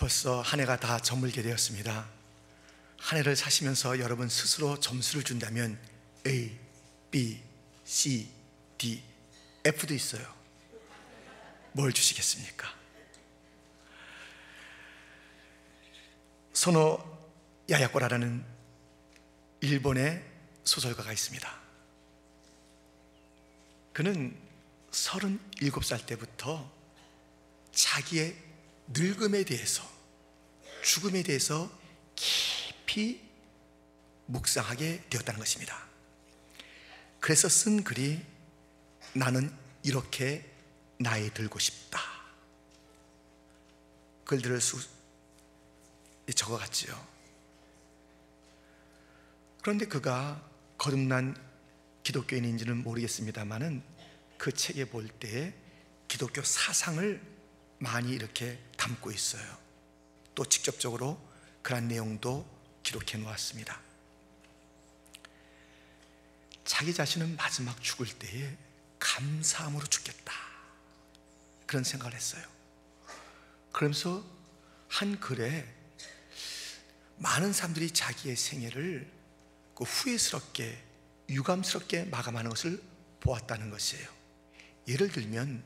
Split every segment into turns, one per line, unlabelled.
벌써 한 해가 다 저물게 되었습니다. 한 해를 사시면서 여러분 스스로 점수를 준다면 A, B, C, D, F도 있어요. 뭘 주시겠습니까? 소노 야야코라라는 일본의 소설가가 있습니다. 그는 37살 때부터 자기의 늙음에 대해서, 죽음에 대해서 깊이 묵상하게 되었다는 것입니다. 그래서 쓴 글이 나는 이렇게 나이 들고 싶다. 글들을 적어갔지요. 그런데 그가 거듭난 기독교인인지는 모르겠습니다만은 그 책에 볼 때에 기독교 사상을 많이 이렇게 담고 있어요. 또 직접적으로 그런 내용도 기록해 놓았습니다. 자기 자신은 마지막 죽을 때에 감사함으로 죽겠다, 그런 생각을 했어요. 그러면서 한 글에 많은 사람들이 자기의 생애를 그 후회스럽게, 유감스럽게 마감하는 것을 보았다는 것이에요. 예를 들면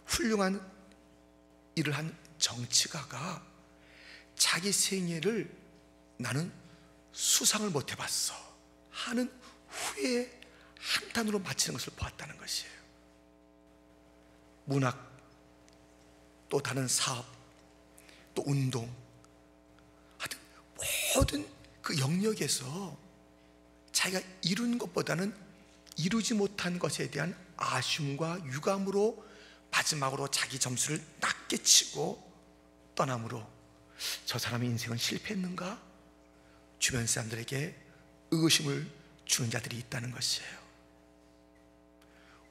훌륭한 일을 한 정치가가 자기 생애를 나는 수상을 못 해봤어 하는 후회의 한탄으로 마치는 것을 보았다는 것이에요. 문학, 또 다른 사업, 또 운동, 하여튼 모든 그 영역에서 자기가 이룬 것보다는 이루지 못한 것에 대한 아쉬움과 유감으로 마지막으로 자기 점수를 낮게 치고 떠남으로 저 사람의 인생은 실패했는가? 주변 사람들에게 의구심을 주는 자들이 있다는 것이에요.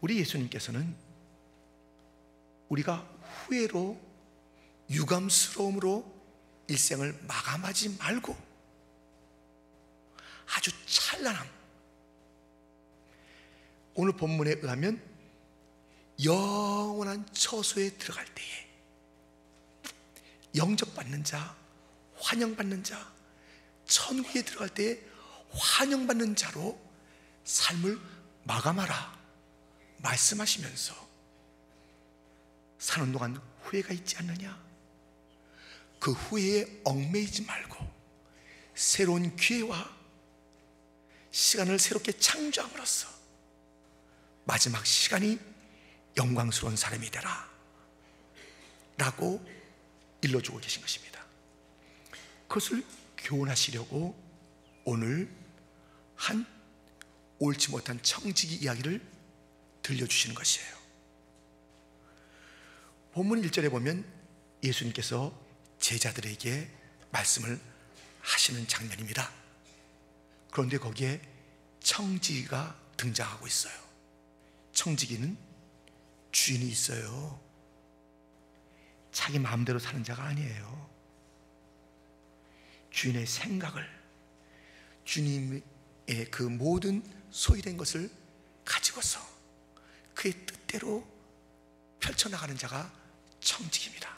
우리 예수님께서는 우리가 후회로, 유감스러움으로 일생을 마감하지 말고 아주 찬란함, 오늘 본문에 의하면 영원한 처소에 들어갈 때에 영접받는 자, 환영받는 자, 천국에 들어갈 때에 환영받는 자로 삶을 마감하라 말씀하시면서 사는 동안 후회가 있지 않느냐? 그 후회에 얽매이지 말고 새로운 기회와 시간을 새롭게 창조함으로써 마지막 시간이 영광스러운 사람이 되라 라고 일러주고 계신 것입니다. 그것을 교훈하시려고 오늘 한 옳지 못한 청지기 이야기를 들려주시는 것이에요. 본문 1절에 보면 예수님께서 제자들에게 말씀을 하시는 장면입니다. 그런데 거기에 청지기가 등장하고 있어요. 청지기는 주인이 있어요. 자기 마음대로 사는 자가 아니에요. 주인의 생각을, 주님의 그 모든 소유된 것을 가지고서 그의 뜻대로 펼쳐나가는 자가 청지기입니다.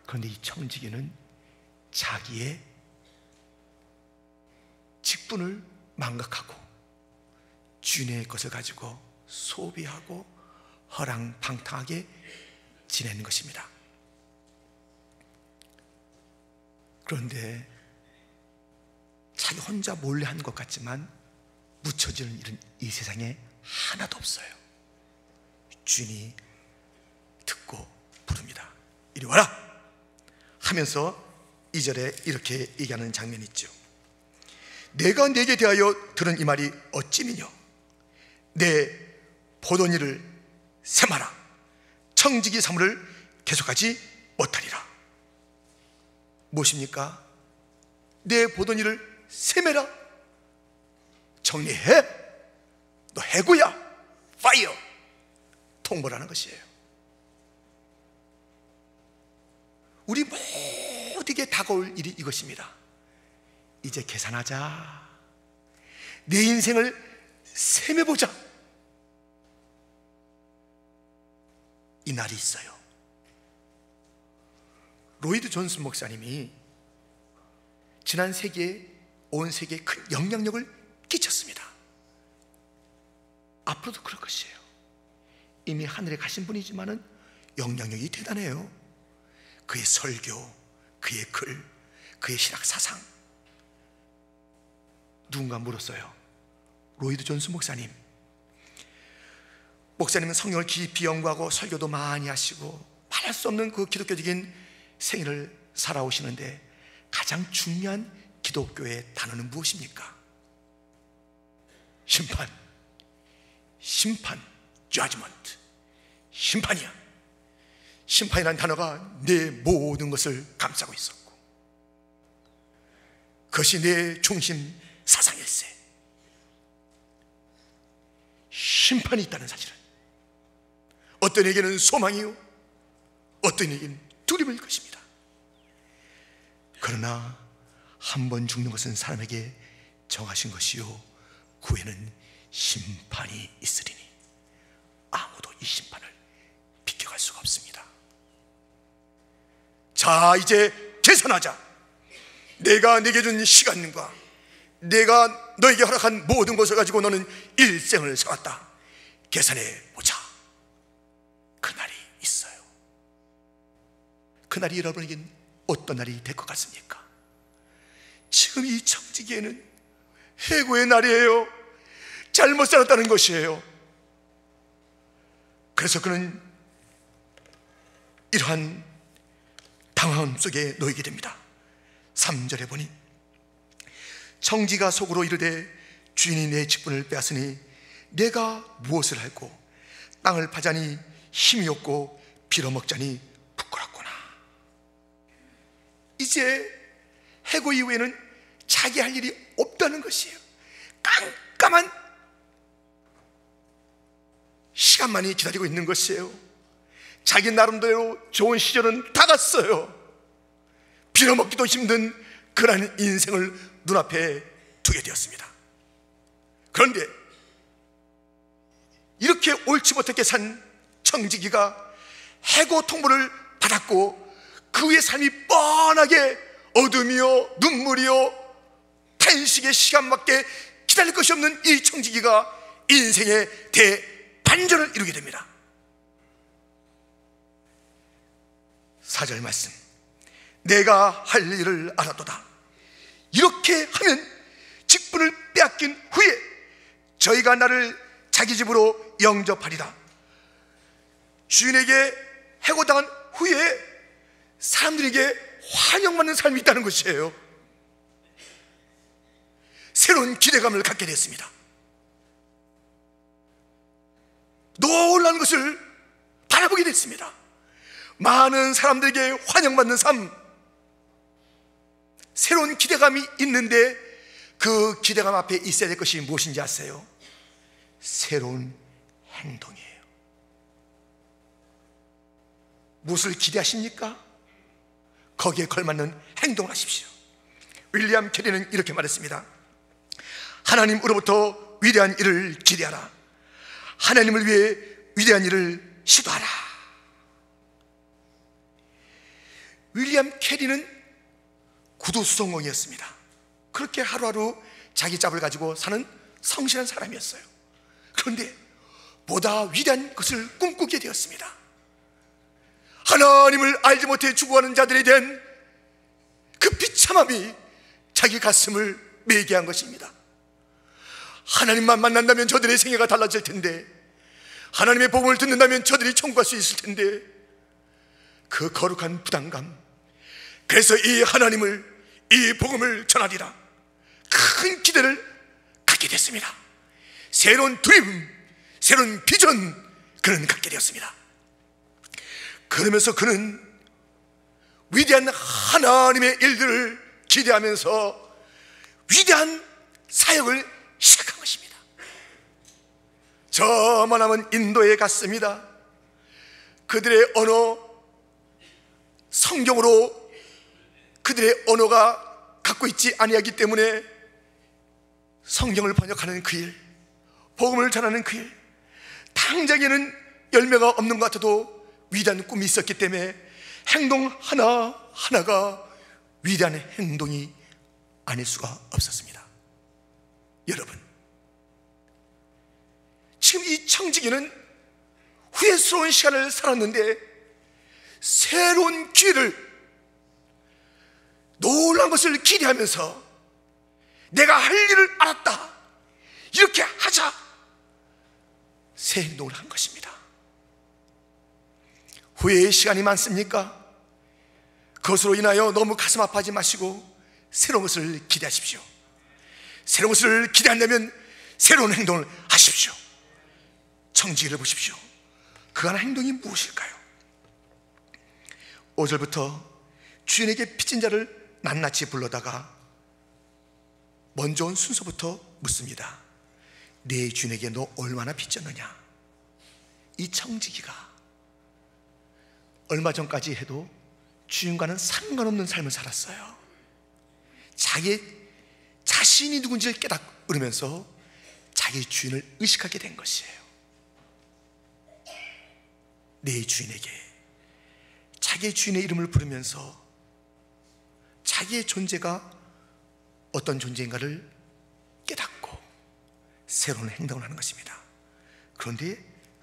그런데 이 청지기는 자기의 직분을 망각하고 주인의 것을 가지고 소비하고 허랑방탕하게 지내는 것입니다. 그런데 자기 혼자 몰래 한 것 같지만 묻혀지는 일은 이 세상에 하나도 없어요. 주인이 듣고 부릅니다. 이리 와라 하면서 2절에 이렇게 얘기하는 장면이 있죠. 내가 네게 대하여 들은 이 말이 어찌미뇨? 내 보돈일을 세마라. 청지기 사물을 계속하지 못하리라. 무엇입니까? 내 보돈일을 세매라. 정리해. 너 해고야. 파이어. 통보라는 것이에요. 우리 모두에게 다가올 일이 이것입니다. 이제 계산하자. 내 인생을 세매보자. 이 날이 있어요. 로이드 존슨 목사님이 지난 세기에 온 세계에 큰 영향력을 끼쳤습니다. 앞으로도 그럴 것이에요. 이미 하늘에 가신 분이지만은 영향력이 대단해요. 그의 설교, 그의 글, 그의 신학 사상. 누군가 물었어요. 로이드 존슨 목사님은 성령을 깊이 연구하고 설교도 많이 하시고 말할 수 없는 그 기독교적인 생애를 살아오시는데 가장 중요한 기독교의 단어는 무엇입니까? 심판, judgment. 심판이야. 심판이라는 단어가 내 모든 것을 감싸고 있었고 그것이 내 중심 사상일세. 심판이 있다는 사실은 어떤 에게는 소망이요, 어떤 에게는 두려움일 것입니다. 그러나 한 번 죽는 것은 사람에게 정하신 것이요 그 후에는 심판이 있으리니 아무도 이 심판을 비껴갈 수가 없습니다. 자, 이제 계산하자. 내가 내게 준 시간과 내가 너에게 허락한 모든 것을 가지고 너는 일생을 살았다. 계산해 보자. 그날이 있어요. 그날이 여러분에겐 어떤 날이 될 것 같습니까? 지금 이 청지기에는 해고의 날이에요. 잘못 살았다는 것이에요. 그래서 그는 이러한 당황 속에 놓이게 됩니다. 3절에 보니 청지가 속으로 이르되 주인이 내 직분을 빼앗으니 내가 무엇을 할꼬? 땅을 파자니 힘이 없고 빌어먹자니 부끄럽구나. 이제 해고 이후에는 자기 할 일이 없다는 것이에요. 깜깜한 시간만이 기다리고 있는 것이에요. 자기 나름대로 좋은 시절은 다 갔어요. 빌어먹기도 힘든 그런 인생을 눈앞에 두게 되었습니다. 그런데 이렇게 옳지 못하게 산 청지기가 해고 통보를 받았고 그 후의 삶이 뻔하게 어둠이요 눈물이요 탄식의 시간밖에 기다릴 것이 없는 이 청지기가 인생의 대반전을 이루게 됩니다. 4절 말씀, 내가 할 일을 알았도다. 이렇게 하면 직분을 빼앗긴 후에 저희가 나를 자기 집으로 영접하리라. 주인에게 해고당한 후에 사람들에게 환영받는 삶이 있다는 것이에요. 새로운 기대감을 갖게 됐습니다. 놀라운 것을 바라보게 됐습니다. 많은 사람들에게 환영받는 삶, 새로운 기대감이 있는데 그 기대감 앞에 있어야 될 것이 무엇인지 아세요? 새로운 행동이에요. 무엇을 기대하십니까? 거기에 걸맞는 행동을 하십시오. 윌리엄 캐리는 이렇게 말했습니다. 하나님으로부터 위대한 일을 기대하라. 하나님을 위해 위대한 일을 시도하라. 윌리엄 캐리는 구두수성공이었습니다. 그렇게 하루하루 자기 짭을 가지고 사는 성실한 사람이었어요. 그런데 보다 위대한 것을 꿈꾸게 되었습니다. 하나님을 알지 못해 죽어가는 자들에 대한 그 비참함이 자기 가슴을 매게 한 것입니다. 하나님만 만난다면 저들의 생애가 달라질 텐데, 하나님의 복음을 듣는다면 저들이 천국갈 수 있을 텐데, 그 거룩한 부담감, 그래서 이 하나님을, 이 복음을 전하리라 큰 기대를 갖게 됐습니다. 새로운 드림, 새로운 비전, 그는 갖게 되었습니다. 그러면서 그는 위대한 하나님의 일들을 기대하면서 위대한 사역을 시작한 것입니다. 저만하면 인도에 갔습니다. 그들의 언어, 성경으로 그들의 언어가 갖고 있지 아니하기 때문에 성경을 번역하는 그 일, 복음을 전하는 그 일, 당장에는 열매가 없는 것 같아도 위대한 꿈이 있었기 때문에 행동 하나 하나가 위대한 행동이 아닐 수가 없었습니다. 여러분, 지금 이 청지기는 후회스러운 시간을 살았는데 새로운 기회를, 놀라운 것을 기대하면서 내가 할 일을 알았다, 이렇게 하자, 새 행동을 한 것입니다. 후회의 시간이 많습니까? 그것으로 인하여 너무 가슴 아파하지 마시고 새로운 것을 기대하십시오. 새로운 것을 기대한다면 새로운 행동을 하십시오. 청지기를 보십시오. 그 하나 행동이 무엇일까요? 5절부터 주인에게 빚진 자를 낱낱이 불러다가 먼저 온 순서부터 묻습니다. 내 주인에게 너 얼마나 빚졌느냐? 이 청지기가 얼마 전까지 해도 주인과는 상관없는 삶을 살았어요. 자기 자신이 누군지를 깨닫으면서 자기 주인을 의식하게 된 것이에요. 내 주인에게, 자기의 주인의 이름을 부르면서 자기의 존재가 어떤 존재인가를 깨닫고 새로운 행동을 하는 것입니다. 그런데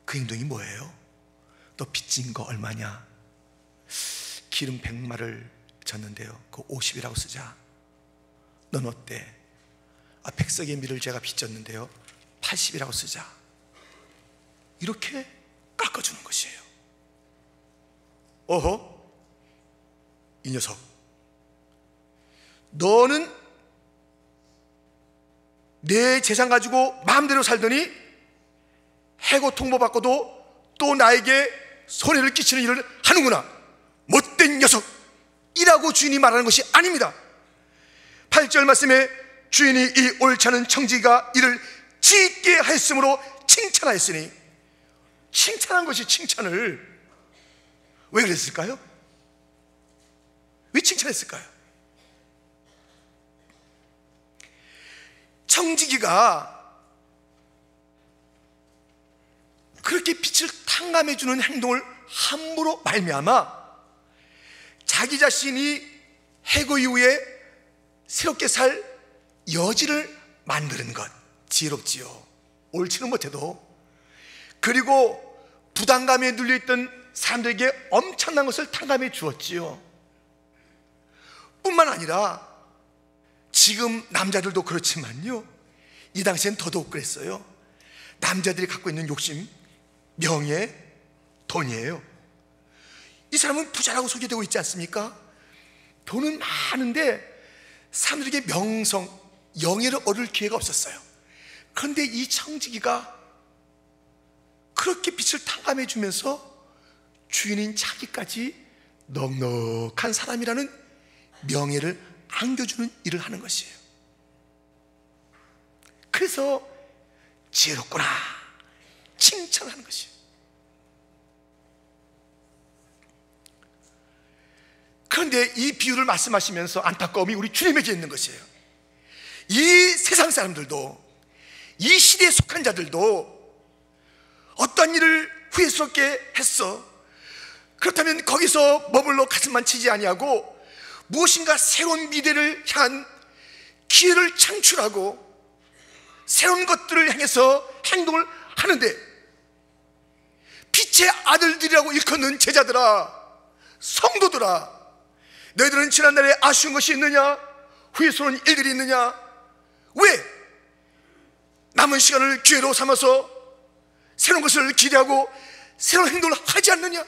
그 행동이 뭐예요? 너 빚진 거 얼마냐? 기름 100마를 졌는데요, 그 50이라고 쓰자. 넌 어때? 100석의 밀을 제가 빚졌는데요, 80이라고 쓰자. 이렇게 깎아주는 것이에요. 어허, 이 녀석, 너는 내 재산 가지고 마음대로 살더니 해고 통보받고도 또 나에게 손해를 끼치는 일을 하는구나. 못된 녀석이라고 주인이 말하는 것이 아닙니다. 8절 말씀에 주인이 이 옳지 않은 청지기가 이를 짓게 하였으므로 칭찬하였으니, 칭찬한 것이 칭찬을 왜 그랬을까요? 왜 칭찬했을까요? 청지기가 그렇게 빛을 탕감해주는 행동을 함부로 말미암아 자기 자신이 해고 이후에 새롭게 살 여지를 만드는 것, 지혜롭지요. 옳지는 못해도. 그리고 부담감에 눌려있던 사람들에게 엄청난 것을 탕감해 주었지요. 뿐만 아니라 지금 남자들도 그렇지만요, 이 당시엔 더더욱 그랬어요. 남자들이 갖고 있는 욕심, 명예, 돈이에요. 이 사람은 부자라고 소개되고 있지 않습니까? 돈은 많은데 사람들에게 명성, 영예를 얻을 기회가 없었어요. 그런데 이 청지기가 그렇게 빛을 탕감해 주면서 주인인 자기까지 넉넉한 사람이라는 명예를 안겨주는 일을 하는 것이에요. 그래서 지혜롭구나 칭찬하는 것이에요. 그런데 이 비유를 말씀하시면서 안타까움이 우리 주님에게 있는 것이에요. 이 세상 사람들도, 이 시대에 속한 자들도 어떤 일을 후회스럽게 했어. 그렇다면 거기서 머물러 가슴만 치지 아니하고 무엇인가 새로운 미래를 향한 기회를 창출하고 새로운 것들을 향해서 행동을 하는데, 빛의 아들들이라고 일컫는 제자들아, 성도들아, 너희들은 지난날에 아쉬운 것이 있느냐? 후회스러운 일들이 있느냐? 왜 남은 시간을 기회로 삼아서 새로운 것을 기대하고 새로운 행동을 하지 않느냐?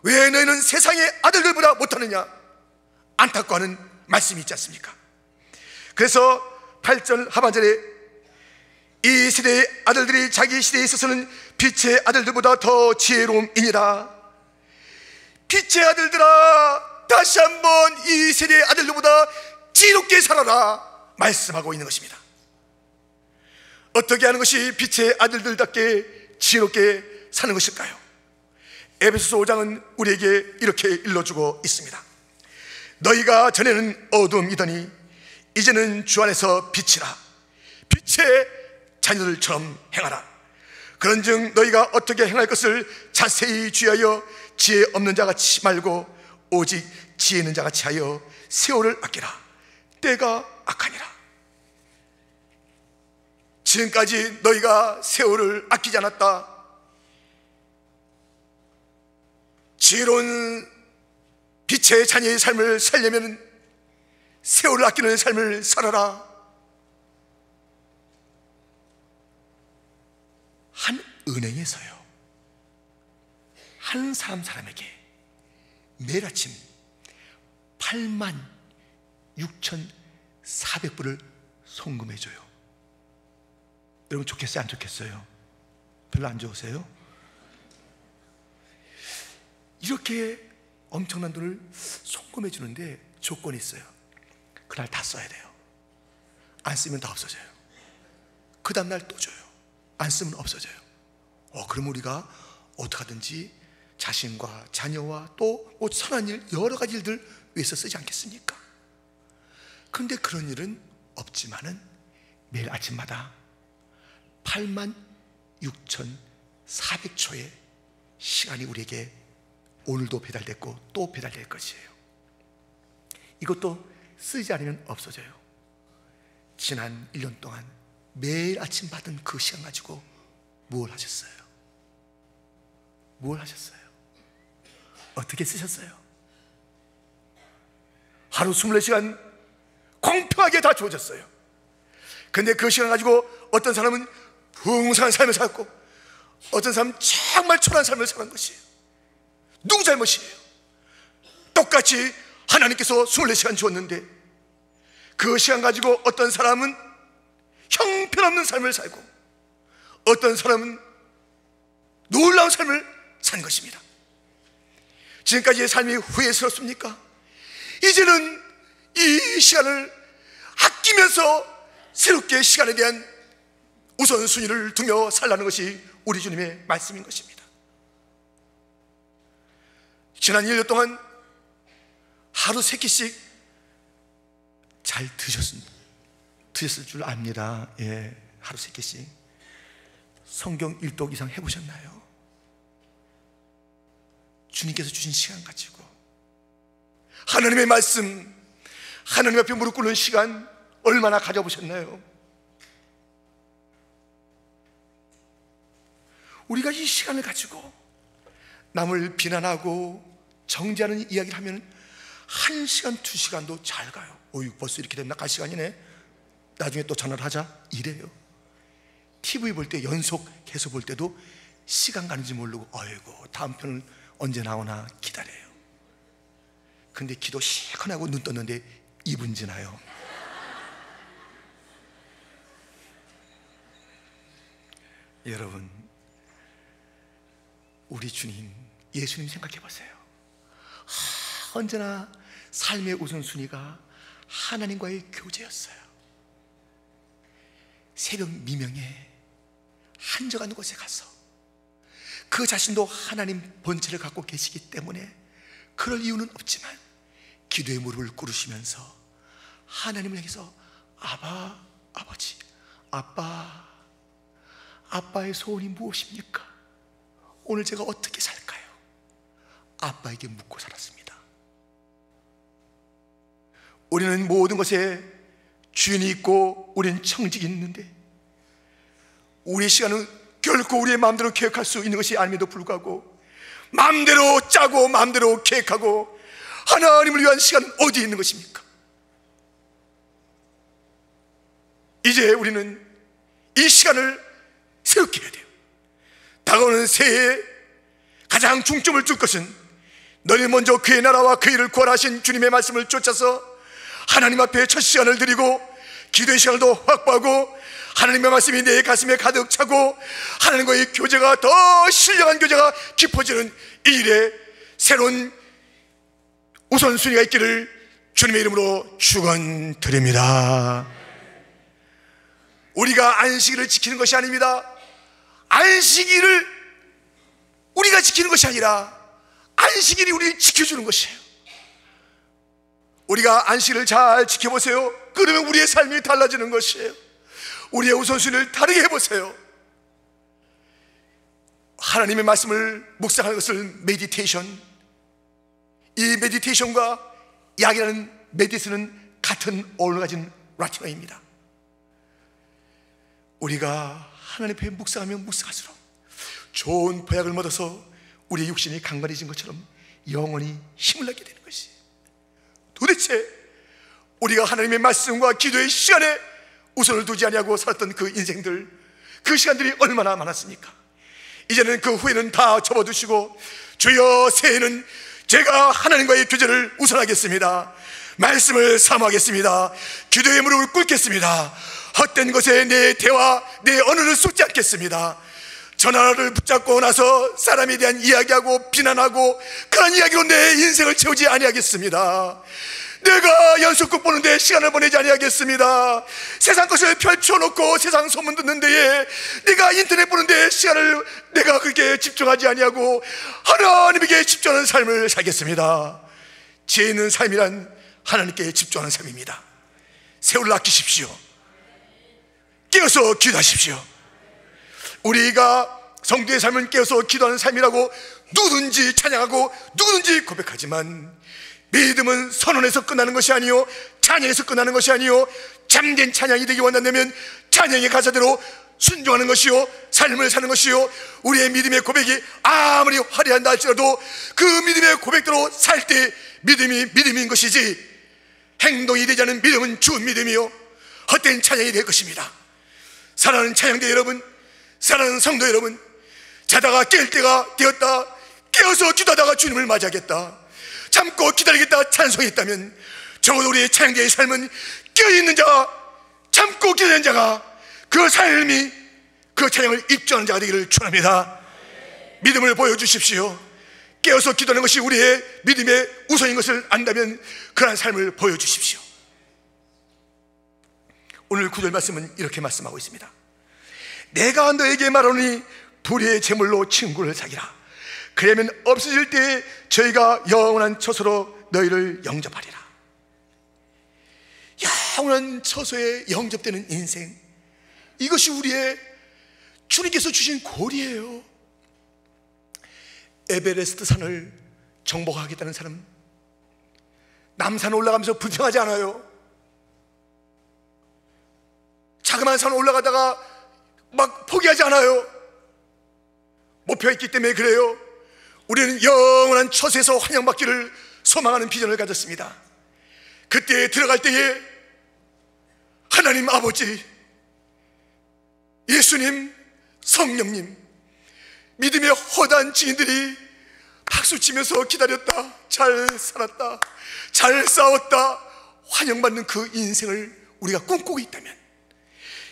왜 너희는 세상의 아들들보다 못하느냐? 안타까워하는 말씀이 있지 않습니까? 그래서 8절 하반절에 이 세대의 아들들이 자기 시대에 있어서는 빛의 아들들보다 더 지혜로움이니라. 빛의 아들들아, 다시 한번 이 세대의 아들들보다 지혜롭게 살아라 말씀하고 있는 것입니다. 어떻게 하는 것이 빛의 아들들답게 지혜롭게 사는 것일까요? 에베소서 5장은 우리에게 이렇게 일러주고 있습니다. 너희가 전에는 어둠이더니 이제는 주 안에서 빛이라. 빛의 자녀들처럼 행하라. 그런즉 너희가 어떻게 행할 것을 자세히 주의하여 지혜 없는 자같이 말고 오직 지혜 있는 자가 지하여 세월을 아끼라. 때가 악하니라. 지금까지 너희가 세월을 아끼지 않았다. 지혜로운 빛의 자녀의 삶을 살려면 세월을 아끼는 삶을 살아라. 한 은행에서요, 한 사람에게 매일 아침 86,400불을 송금해줘요. 여러분 좋겠어요, 안 좋겠어요? 별로 안 좋으세요? 이렇게 엄청난 돈을 송금해 주는데 조건이 있어요. 그날 다 써야 돼요. 안 쓰면 다 없어져요. 그 다음날 또 줘요. 안 쓰면 없어져요. 그럼 우리가 어떻게 하든지 자신과 자녀와 또 선한 일, 여러 가지 일들 위해서 쓰지 않겠습니까? 그런데 그런 일은 없지만은 매일 아침마다 86,400초의 시간이 우리에게 오늘도 배달됐고 또 배달될 것이에요. 이것도 쓰지 않으면 없어져요. 지난 1년 동안 매일 아침 받은 그 시간 가지고 무엇을 하셨어요? 무엇을 하셨어요? 어떻게 쓰셨어요? 하루 24시간 공평하게 다 주어졌어요. 근데 그 시간 가지고 어떤 사람은 풍성한 삶을 살았고 어떤 사람은 정말 초라한 삶을 사는 것이에요. 누구 잘못이에요? 똑같이 하나님께서 24시간 주었는데 그 시간 가지고 어떤 사람은 형편없는 삶을 살고 어떤 사람은 놀라운 삶을 사는 것입니다. 지금까지의 삶이 후회스럽습니까? 이제는 이 시간을 아끼면서 새롭게 시간에 대한 우선순위를 두며 살라는 것이 우리 주님의 말씀인 것입니다. 지난 1년 동안 하루 3끼씩 잘 드셨을 줄 압니다. 예, 하루 3끼씩 성경 1독 이상 해보셨나요? 주님께서 주신 시간 가지고 하나님의 말씀, 하나님 앞에 무릎 꿇는 시간 얼마나 가져보셨나요? 우리가 이 시간을 가지고 남을 비난하고 정죄하는 이야기를 하면 1시간, 2시간도 잘 가요. 벌써 이렇게 됐나? 갈 시간이네. 나중에 또 전화를 하자. 이래요. TV 볼 때 연속 계속 볼 때도 시간 가는지 모르고 어이구 다음 편은 언제 나오나 기다려요. 근데 기도 시원하고 눈 떴는데 2분 지나요. 여러분, 우리 주님, 예수님 생각해 보세요. 언제나 삶의 우선순위가 하나님과의 교제였어요. 새벽 미명에 한적한 곳에 가서 그 자신도 하나님 본체를 갖고 계시기 때문에 그럴 이유는 없지만 기도의 무릎을 꿇으시면서 하나님을 향해서 아바, 아버지, 아빠, 아빠의 소원이 무엇입니까? 오늘 제가 어떻게 살까요? 아빠에게 묻고 살았습니다. 우리는 모든 것에 주인이 있고 우리는 청직이 있는데 우리의 시간은 결코 우리의 마음대로 계획할 수 있는 것이 아님에도 불구하고 마음대로 짜고 마음대로 계획하고 하나님을 위한 시간은 어디에 있는 것입니까? 이제 우리는 이 시간을 새롭게 해야 돼요. 다가오는 새해에 가장 중점을 줄 것은 너희 먼저 그의 나라와 그의 일을 구하라 하신 주님의 말씀을 쫓아서 하나님 앞에 첫 시간을 드리고 기도의 시간을 더 확보하고 하나님의 말씀이 내 가슴에 가득 차고 하나님과의 교제가 더 신령한 교제가 깊어지는 이 일에 새로운 우선순위가 있기를 주님의 이름으로 축원드립니다. 우리가 안식일을 지키는 것이 아닙니다. 안식일을 우리가 지키는 것이 아니라 안식일이 우리를 지켜주는 것이에요. 우리가 안식일을 잘 지켜보세요. 그러면 우리의 삶이 달라지는 것이에요. 우리의 우선순위를 다르게 해보세요. 하나님의 말씀을 묵상하는 것을 메디테이션, 이 메디테이션과 약이라는 메디스는 같은 어원을 가진 라틴어입니다. 우리가 하나님 앞에 묵상하면 묵상할수록 좋은 보약을 얻어서 우리의 육신이 강건해진 것처럼 영원히 힘을 얻게 되는 것이, 도대체 우리가 하나님의 말씀과 기도의 시간에 우선을 두지 아니하고 살았던 그 인생들, 그 시간들이 얼마나 많았습니까? 이제는 그 후회는 다 접어두시고, 주여 새해는 제가 하나님과의 교제를 우선하겠습니다. 말씀을 사모하겠습니다. 기도의 무릎을 꿇겠습니다. 헛된 것에 내 대화, 내 언어를 쏟지 않겠습니다. 전화를 붙잡고 나서 사람에 대한 이야기하고 비난하고 그런 이야기로 내 인생을 채우지 아니하겠습니다. 내가 연속극 보는데 시간을 보내지 아니하겠습니다. 세상 것을 펼쳐놓고 세상 소문 듣는 데에 내가 인터넷 보는데 시간을 내가 그렇게 집중하지 아니하고 하나님에게 집중하는 삶을 살겠습니다. 지혜 있는 삶이란 하나님께 집중하는 삶입니다. 세월을 아끼십시오. 깨어서 기도하십시오. 우리가 성도의 삶은 깨어서 기도하는 삶이라고 누구든지 찬양하고 누구든지 고백하지만, 믿음은 선언에서 끝나는 것이 아니요 찬양에서 끝나는 것이 아니요 참된 찬양이 되기 원한다면 찬양의 가사대로 순종하는 것이요 삶을 사는 것이요, 우리의 믿음의 고백이 아무리 화려한다 할지라도 그 믿음의 고백대로 살 때 믿음이 믿음인 것이지, 행동이 되지 않은 믿음은 죽은 믿음이요 헛된 찬양이 될 것입니다. 사랑하는 찬양대 여러분, 사랑하는 성도 여러분, 자다가 깰 때가 되었다. 깨어서 기도하다가 주님을 맞이하겠다. 참고 기다리겠다 찬송했다면, 적어도 우리의 찬양대의 삶은 깨어있는 자가, 참고 기다리는 자가, 그 삶이 그 찬양을 입주하는 자가 되기를 축원합니다. 믿음을 보여주십시오. 깨어서 기도하는 것이 우리의 믿음의 우선인 것을 안다면 그러한 삶을 보여주십시오. 오늘 구절 말씀은 이렇게 말씀하고 있습니다. 내가 너에게 말하노니 불의의 제물로 친구를 사귀라. 그러면 없어질 때에 저희가 영원한 처소로 너희를 영접하리라. 영원한 처소에 영접되는 인생, 이것이 우리의 주님께서 주신 고리예요. 에베레스트 산을 정복하겠다는 사람, 남산 올라가면서 불평하지 않아요. 자그마한 산 올라가다가 막 포기하지 않아요. 목표가 있기 때문에 그래요. 우리는 영원한 처소에서 환영받기를 소망하는 비전을 가졌습니다. 그때 들어갈 때에 하나님 아버지, 예수님, 성령님, 믿음의 허다한 증인들이 박수치면서 기다렸다, 잘 살았다, 잘 싸웠다 환영받는 그 인생을 우리가 꿈꾸고 있다면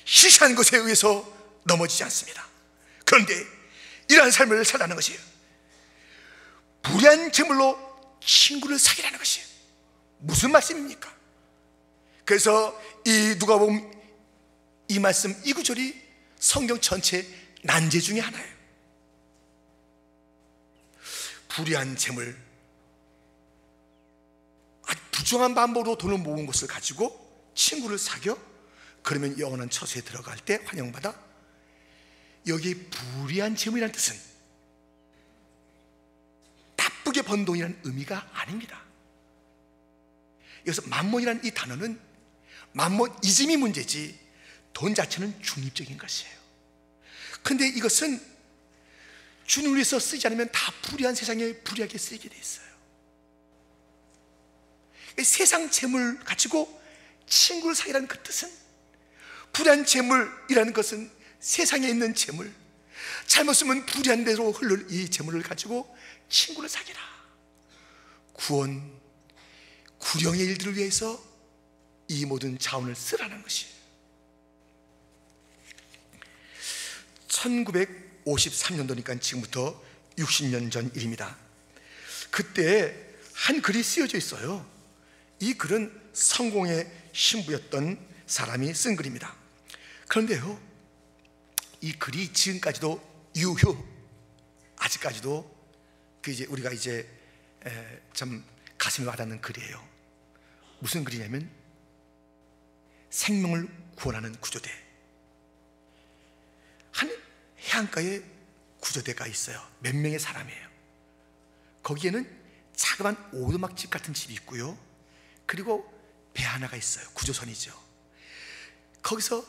시시한 것에 의해서 넘어지지 않습니다. 그런데 이러한 삶을 살라는 것이에요. 불의한 제물로 친구를 사귀라는 것이에요. 무슨 말씀입니까? 그래서 이 누가복음 이 말씀, 이 구절이 성경 전체 난제 중에 하나예요. 불의한 재물, 아주 부정한 방법으로 돈을 모은 것을 가지고 친구를 사겨, 그러면 영원한 처소에 들어갈 때 환영받아. 여기 불의한 재물이라는 뜻은 나쁘게 번 돈이라는 의미가 아닙니다. 여기서 만몬이라는 이 단어는 만몬이즘이 문제지 돈 자체는 중립적인 것이에요. 그런데 이것은 주님을 위해서 쓰지 않으면 다 불의한 세상에 불의하게 쓰이게 돼 있어요. 세상 재물 가지고 친구를 사귀라는 그 뜻은, 불의한 재물이라는 것은 세상에 있는 재물, 잘못 쓰면 불의한 대로 흘러 이 재물을 가지고 친구를 사귀라. 구원, 구령의 일들을 위해서 이 모든 자원을 쓰라는 것이에요. 1953년도니까 지금부터 60년 전 일입니다. 그때 한 글이 쓰여져 있어요. 이 글은 성공의 신부였던 사람이 쓴 글입니다. 그런데요, 이 글이 지금까지도 유효, 아직까지도 우리가 참 가슴에 와닿는 글이에요. 무슨 글이냐면 생명을 구원하는 구조대. 한 해안가에 구조대가 있어요. 몇 명의 사람이에요. 거기에는 자그만 오두막집 같은 집이 있고요, 그리고 배 하나가 있어요. 구조선이죠. 거기서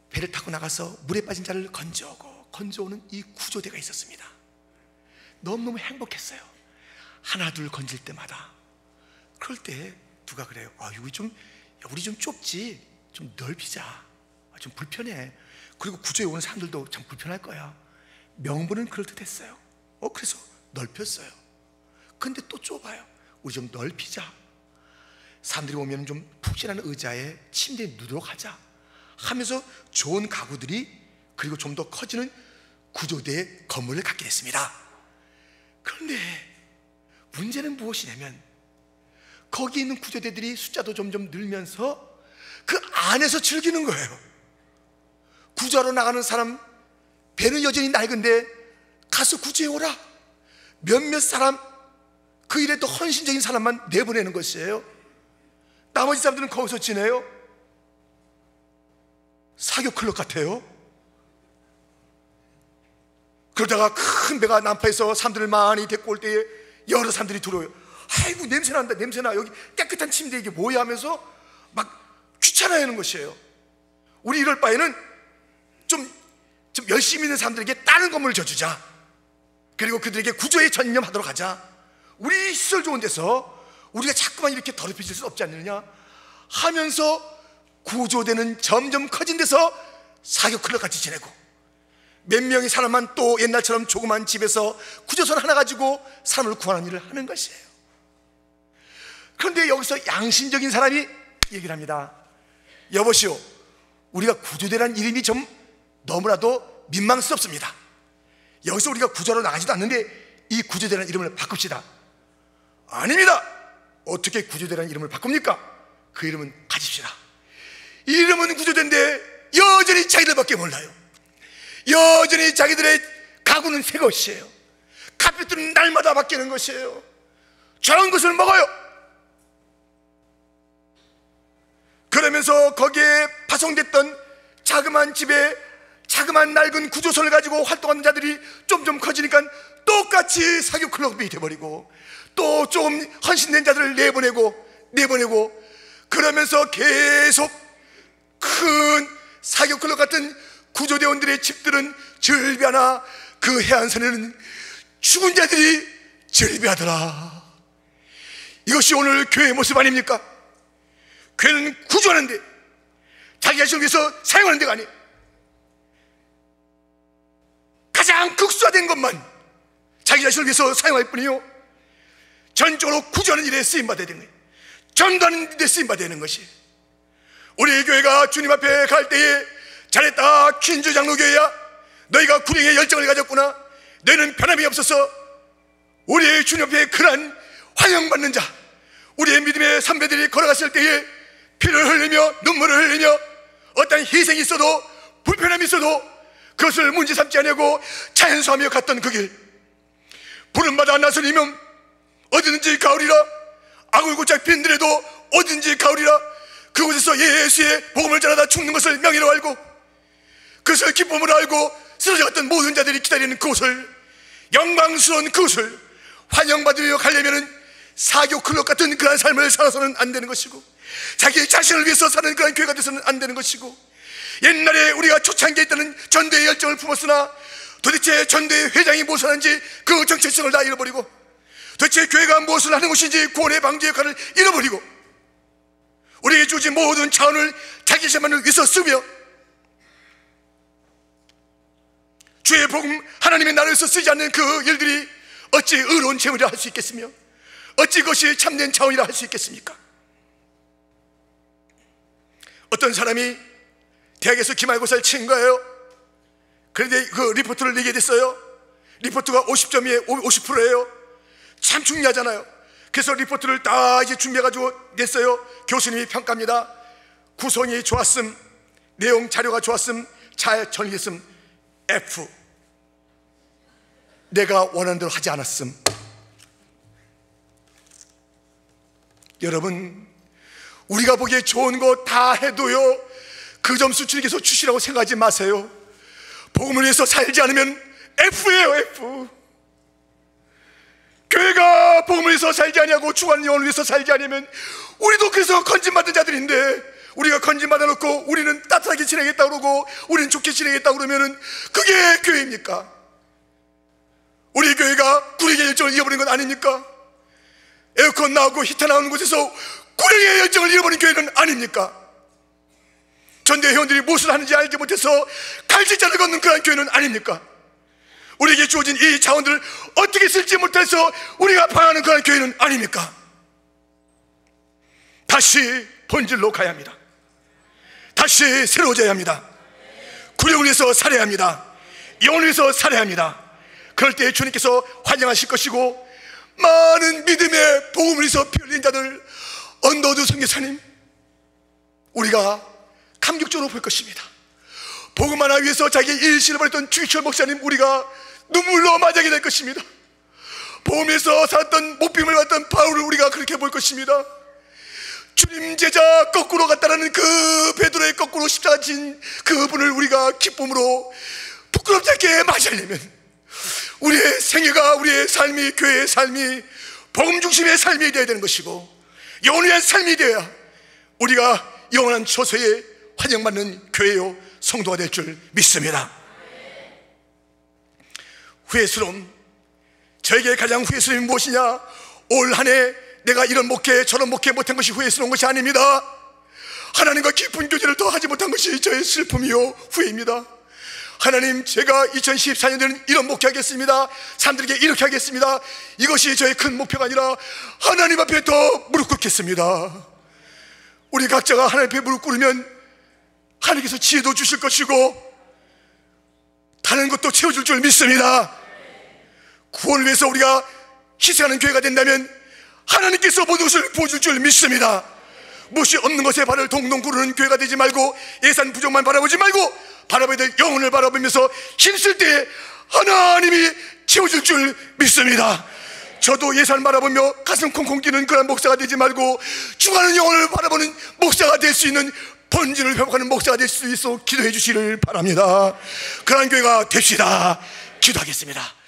배를 타고 나가서 물에 빠진 자를 건져오는 이 구조대가 있었습니다. 너무너무 행복했어요. 하나 둘 건질 때마다. 그럴 때 누가 그래요, 우리 좀 좁지, 좀 넓히자. 좀 불편해. 그리고 구조에 오는 사람들도 참 불편할 거야. 명분은 그럴듯했어요. 그래서 넓혔어요. 근데 또 좁아요. 우리 좀 넓히자. 사람들이 오면 좀 푹신한 의자에 침대에 누도록 하자 하면서 좋은 가구들이, 그리고 좀 더 커지는 구조대의 건물을 갖게 됐습니다. 그런데 문제는 무엇이냐면, 거기 있는 구조대들이 숫자도 점점 늘면서 그 안에서 즐기는 거예요. 구조하러 나가는 사람 배는 여전히 낡은데 가서 구조해 오라. 몇몇 사람, 그 일에 또 헌신적인 사람만 내보내는 것이에요. 나머지 사람들은 거기서 지내요. 사교 클럽 같아요. 그러다가 큰 배가 난파해서 사람들을 많이 데리고 올 때에 여러 사람들이 들어오요. 아이고 냄새난다, 냄새나. 여기 깨끗한 침대 이게 뭐야 하면서 막 귀찮아하는 것이에요. 우리 이럴 바에는 좀 열심히 있는 사람들에게 다른 건물을 줘주자. 그리고 그들에게 구조에 전념하도록 하자. 우리 시설 좋은 데서 우리가 자꾸만 이렇게 더럽혀질 수 없지 않느냐 하면서 구조대는 점점 커진 데서 사교 클럽 같이 지내고, 몇 명의 사람만 또 옛날처럼 조그만 집에서 구조선 하나 가지고 사람을 구하는 일을 하는 것이에요. 그런데 여기서 양심적인 사람이 얘기를 합니다. 여보시오, 우리가 구조대라는 이름이 좀 너무나도 민망스럽습니다. 여기서 우리가 구조로 나가지도 않는데 이 구조대라는 이름을 바꿉시다. 아닙니다. 어떻게 구조대라는 이름을 바꿉니까? 그 이름은 가집시다. 이름은 구조대인데 여전히 자기들밖에 몰라요. 여전히 자기들의 가구는 새 것이에요. 카펫은 날마다 바뀌는 것이에요. 저런 것을 먹어요. 그러면서 거기에 파송됐던 자그마한 집에 자그마한 낡은 구조선을 가지고 활동하는 자들이 점점 커지니까 똑같이 사교 클럽이 돼버리고, 또 조금 헌신된 자들을 내보내고 그러면서 계속 큰 사교 클럽 같은 구조대원들의 집들은 즐비하나 그 해안선에는 죽은 자들이 즐비하더라. 이것이 오늘 교회의 모습 아닙니까? 교회는 구조하는데, 자기 자신을 위해서 사용하는 데가 아니에요. 가장 극소화된 것만 자기 자신을 위해서 사용할 뿐이요, 전적으로 구조하는 일에 쓰임받아야 되는 거예요. 전도하는 일에 쓰임받아야 되는 것이. 우리 교회가 주님 앞에 갈 때에 잘했다 퀸즈 장로교회야, 너희가 구령의 열정을 가졌구나, 너희는 변함이 없어서 우리의 주님 앞에 그런 환영받는 자, 우리의 믿음의 선배들이 걸어갔을 때에 피를 흘리며 눈물을 흘리며 어떤 희생이 있어도 불편함이 있어도 그것을 문제 삼지 않냐고 자연수하며 갔던 그 길, 부름받아 나서리면 어디든지 가오리라, 악을 고짝 빈들에도 어디든지 가오리라. 그곳에서 예수의 복음을 전하다 죽는 것을 명예로 알고 그것을 기쁨으로 알고 쓰러져갔던 모든 자들이 기다리는 그곳을, 영광스러운 그곳을 환영받으며 가려면은 사교 클럽 같은 그런 삶을 살아서는 안 되는 것이고, 자기 자신을 위해서 사는 그런 교회가 돼서는 안 되는 것이고, 옛날에 우리가 초창기에 있다는 전도의 열정을 품었으나 도대체 전도의 회장이 무엇을 하는지 그 정체성을 다 잃어버리고, 도대체 교회가 무엇을 하는 것인지 구원의 방지 역할을 잃어버리고, 우리에게 주어진 모든 차원을 자기 자신만을 위해서 쓰며 주의 복음, 하나님의 나라를 위해서 쓰지 않는 그 일들이 어찌 의로운 재물이라 할 수 있겠으며 어찌 그것이 참된 차원이라 할 수 있겠습니까? 어떤 사람이 대학에서 기말고사를 친 거예요. 그런데 그 리포트를 내게 됐어요. 리포트가 50점이에요 50%예요 참 중요하잖아요. 그래서 리포트를 다 이제 준비해가지고 냈어요. 교수님이 평가합니다. 구성이 좋았음, 내용 자료가 좋았음, 잘 정리했음, F. 내가 원하는 대로 하지 않았음. 여러분, 우리가 보기에 좋은 거 다 해도요, 그 점수 주님께서 주시라고 생각하지 마세요. 복음을 위해서 살지 않으면 F예요, F. 교회가 복음을 위해서 살지 아니하고 죽어가는 영혼을 위해서 살지 아니하면 우리도 그래서 건진받은 자들인데, 우리가 건진받아 놓고 우리는 따뜻하게 지내겠다 그러고 우리는 좋게 지내겠다 그러면은 그게 교회입니까? 우리 교회가 구령의 열정을 잃어버린 건 아닙니까? 에어컨 나오고 히터 나오는 곳에서 구령의 열정을 잃어버린 교회는 아닙니까? 전대 회원들이 무엇을 하는지 알지 못해서 갈질자를 걷는 그런 교회는 아닙니까? 우리에게 주어진 이 자원들을 어떻게 쓸지 못해서 우리가 방황하는 그런 교회는 아닙니까? 다시 본질로 가야 합니다. 다시 새로워져야 합니다. 구령을 위해서 살아야 합니다. 영혼을 위해서 살아야 합니다. 그럴 때 주님께서 환영하실 것이고, 많은 믿음의 복음을 위해서 피 흘린 자들, 언더우드 선교사님, 우리가 감격적으로 볼 것입니다. 복음 하나 위해서 자기의 일신을 버렸던 주기철 목사님, 우리가 눈물로 맞이하게 될 것입니다. 복음에서 살았던 목숨을 받던 바울을 우리가 그렇게 볼 것입니다. 주님 제자 거꾸로 갔다라는 그 베드로의 거꾸로 십자가 진 그분을 우리가 기쁨으로 부끄럽지 않게 맞이하려면 우리의 생애가, 우리의 삶이, 교회의 삶이 복음 중심의 삶이 되어야 되는 것이고, 영혼을 위한 삶이 되어야 우리가 영원한 처소에 환영받는 교회요 성도가 될 줄 믿습니다. 후회스러움, 저에게 가장 후회스러움이 무엇이냐? 올 한 해 내가 이런 목회 저런 목회 못한 것이 후회스러운 것이 아닙니다. 하나님과 깊은 교제를 더 하지 못한 것이 저의 슬픔이요 후회입니다. 하나님, 제가 2014년에는 이런 목회하겠습니다, 사람들에게 이렇게 하겠습니다, 이것이 저의 큰 목표가 아니라 하나님 앞에 더 무릎 꿇겠습니다. 우리 각자가 하나님 앞에 무릎 꿇으면 하나님께서 지혜도 주실 것이고 다른 것도 채워줄 줄 믿습니다. 구원을 위해서 우리가 희생하는 교회가 된다면 하나님께서 모든 것을 부어줄 줄 믿습니다. 무엇이 없는 것에 발을 동동 구르는 교회가 되지 말고, 예산 부족만 바라보지 말고 바라봐야 될 영혼을 바라보면서 힘쓸 때 하나님이 채워줄 줄 믿습니다. 저도 예산 바라보며 가슴 콩콩 뛰는 그런 목사가 되지 말고 죽어가는 영혼을 바라보는 목사가 될 수 있는, 본질을 회복하는 목사가 될 수 있도록 기도해 주시기를 바랍니다. 그러한 교회가 됩시다. 기도하겠습니다.